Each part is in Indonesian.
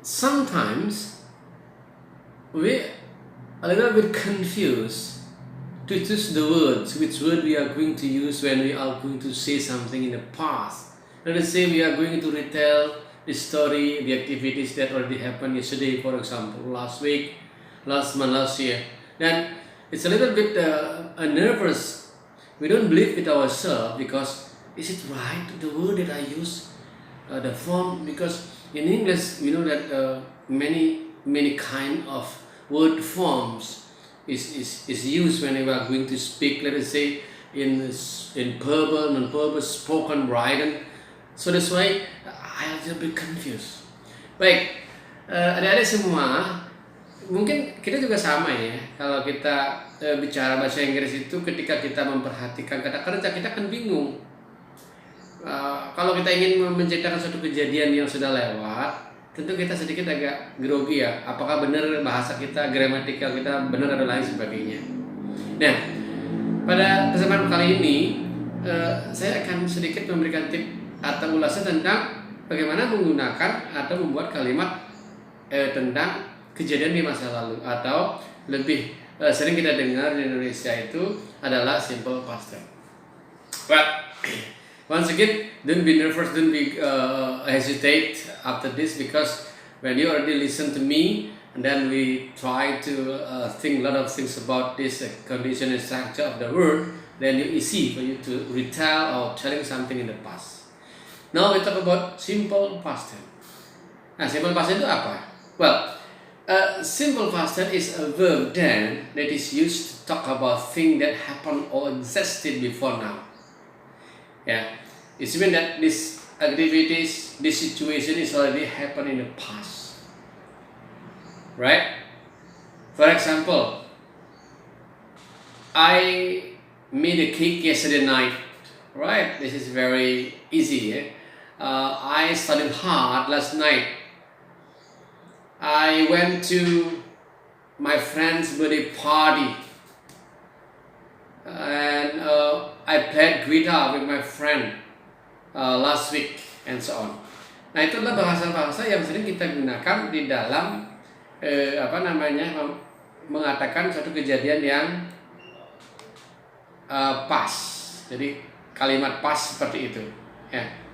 sometimes we a little bit confused to choose the words, which word we are going to use when we are going to say something in the past. Let us say we are going to retell the story, the activities that already happened yesterday, for example, last week, last month, last year. Then it's a little bit nervous. We don't believe it ourselves because is it right the word that I use, the form? Because in English we know that many kind of word forms is used when we are going to speak. Let us say in verbal, non-verbal, spoken, written. So that's why I a little bit confused. Baik, adik-adik semua, mungkin kita juga sama ya. Kalau kita bicara bahasa Inggris itu ketika kita memperhatikan kata kerja kita kan bingung. Kalau kita ingin menceritakan suatu kejadian yang sudah lewat, tentu kita sedikit agak grogi ya. Apakah benar bahasa kita, gramatikal kita benar atau lain sebagainya. Nah, pada kesempatan kali ini saya akan sedikit memberikan tip atau ulasan tentang bagaimana menggunakan atau membuat kalimat tentang kejadian di masa lalu, atau lebih sering kita dengar di Indonesia itu adalah simple past tense. But once again, don't be nervous, don't be hesitate after this, because when you already listen to me and then we try to think a lot of things about this condition and structure of the word, then it's easy for you to retell or telling something in the past. Now we talk about simple past tense. Nah, simple past tense itu apa? Well, simple past tense is a verb then that is used to talk about things that happened or existed before now. Yeah, it's mean that this activities, this situation is already happened in the past, right? For example, I made a cake yesterday night, right? This is very easy. Yeah? I studied hard last night. I went to my friend's birthday party, and I played guitar with my friend last week, and so on. Nah, itu adalah bahasa-bahasa yang sering kita gunakan di dalam mengatakan suatu kejadian yang pas. Jadi kalimat pas seperti itu, ya.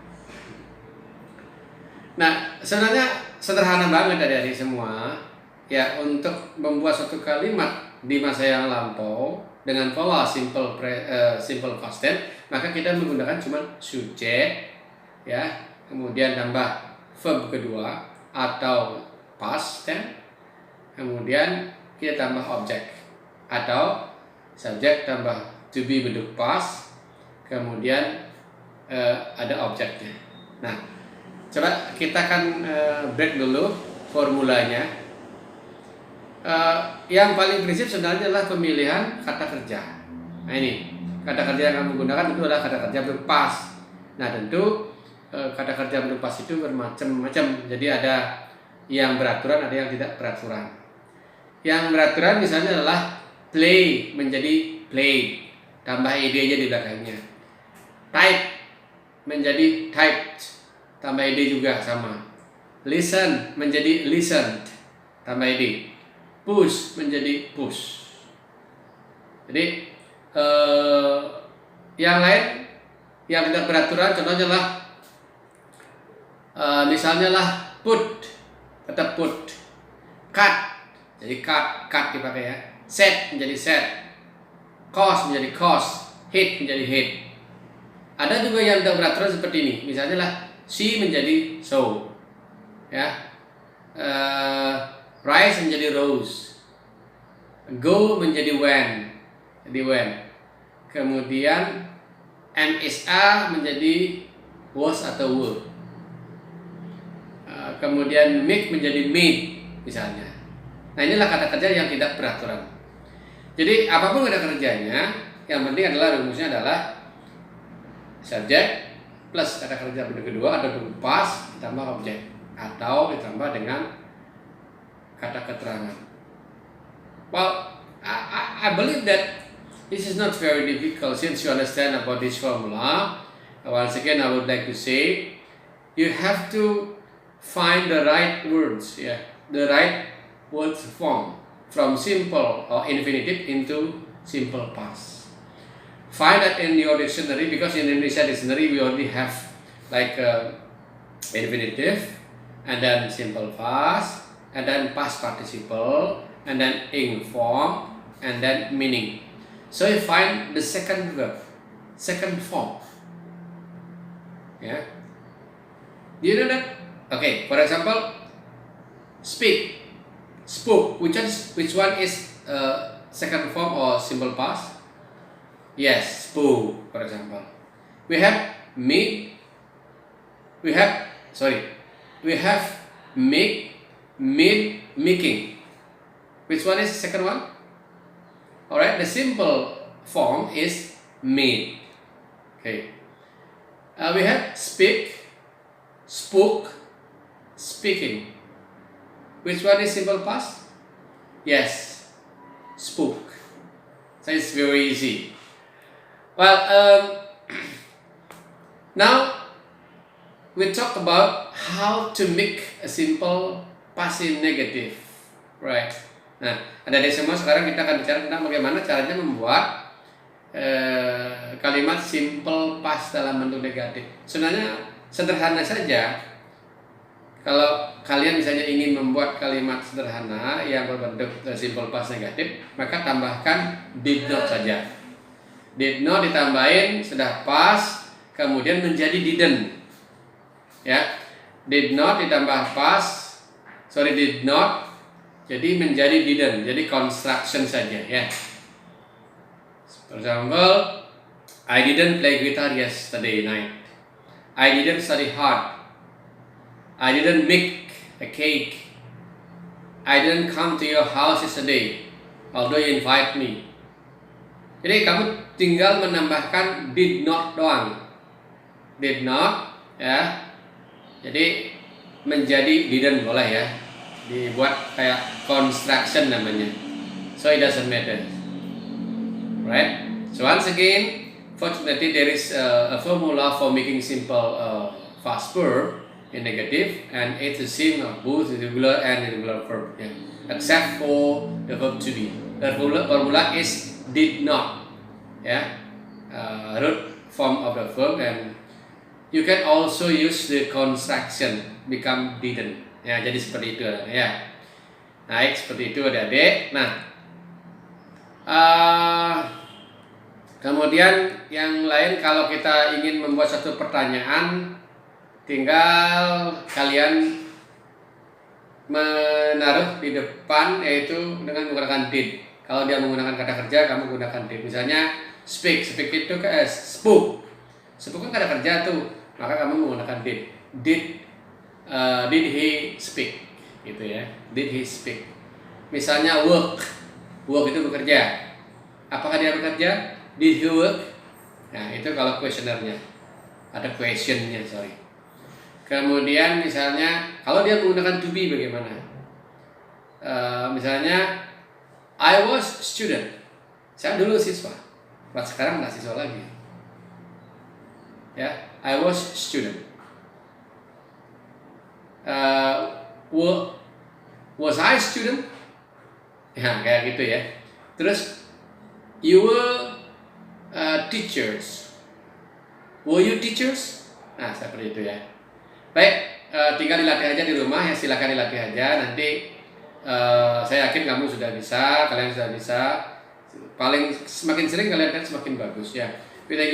Nah, sebenarnya sederhana banget adik-adik semua ya untuk membuat suatu kalimat di masa yang lampau dengan pola simple past tense, maka kita menggunakan cuma subjek ya, kemudian tambah verb kedua atau past tense, kemudian kita tambah objek atau subjek tambah to be bentuk past, kemudian ada objeknya. Nah, coba kita akan break dulu formulanya. Yang paling prinsip sebenarnya adalah pemilihan kata kerja. Nah, ini kata kerja yang kamu gunakan itu adalah kata kerja bentuk past. Nah, tentu kata kerja bentuk past itu bermacam-macam. Jadi ada yang beraturan, ada yang tidak beraturan. Yang beraturan misalnya adalah play menjadi played, tambah ed-nya di belakangnya. Type menjadi typed, tambah ed juga sama. Listen menjadi listened, tambah ed. Push menjadi push. Jadi yang lain yang tidak beraturan contohnya lah misalnya lah put, tetap put. Cut jadi cut dipakai ya. Set menjadi set. Cost menjadi cost. Hit menjadi hit. Ada juga yang tidak beraturan seperti ini. Misalnya lah she menjadi so, ya. Rise menjadi rose. Go menjadi when, jadi when. Kemudian MSA menjadi was atau were. Kemudian make menjadi made misalnya. Nah, inilah kata kerja yang tidak beraturan. Jadi apapun kata kerjanya, yang penting adalah rumusnya adalah subjek plus kata kerja bentuk kedua atau bentuk past ditambah objek atau ditambah dengan kata keterangan. Well, I believe that this is not very difficult since you understand about this formula. Once again, I would like to say you have to find the right words, yeah, the right word form from simple or infinitive into simple past. Find that in your dictionary, because in Indonesia dictionary we already have like infinitive, and then simple past, and then past participle, and then ing form, and then meaning. So you find the second verb, second form. Yeah. Do you know that? Okay. For example, speak, spoke. Which one is second form or simple past? Yes, spoke. For example, we have meet. We have make, made, making. Which one is the second one? Alright, the simple form is made. Okay. We have speak, spoke, speaking. Which one is simple past? Yes, spoke. So it's very easy. Well, now we talk about how to make a simple passive negative, right? Nah, adik-adik semua, sekarang kita akan bicara tentang bagaimana caranya membuat kalimat simple past dalam bentuk negatif. Sebenarnya sederhana saja. Kalau kalian misalnya ingin membuat kalimat sederhana yang berbentuk simple past negatif, maka tambahkan did not saja. Did not ditambahin sudah past, kemudian menjadi didn't. Ya, did not ditambah past, did not, jadi menjadi didn't, jadi construction saja ya. For example, I didn't play guitar yesterday night. I didn't study hard. I didn't make a cake. I didn't come to your house yesterday, although you invite me. Jadi kamu tinggal menambahkan did not doang. Did not, ya. Jadi menjadi didn't boleh ya, dibuat kayak construction namanya. So it doesn't matter, right? So once again, fortunately there is a formula for making simple past verb in negative, and it's the same of both regular and irregular verb, yeah. Except for the verb to be. The formula is did not, yeah, root form of the verb, and you can also use the construction become didn't. Ya, jadi seperti itu ya. Baik, seperti itu adik-adik. Nah, kemudian yang lain, kalau kita ingin membuat satu pertanyaan, tinggal kalian menaruh di depan, yaitu dengan menggunakan did. Kalau dia menggunakan kata kerja, kamu gunakan did. Misalnya speak itu spoke. Spoke kan kata kerja tuh, maka kamu menggunakan did. Did he speak, gitu ya. Did he speak. Misalnya work itu bekerja. Apakah dia bekerja? Did he work? Nah, itu kalau questionernya, ada questionnya, sorry. Kemudian misalnya kalau dia menggunakan to be bagaimana? Misalnya I was student. Saya dulu siswa, sekarang nggak siswa lagi. Ya, I was student. Was I student? Ya, kayak gitu ya. Terus you were teachers. Were you teachers? Nah, seperti itu ya. Baik, tinggal dilatih aja di rumah ya, silakan dilatih aja. Nanti saya yakin kamu sudah bisa, kalian sudah bisa. Paling semakin sering kalian lihat semakin bagus ya. Thank you.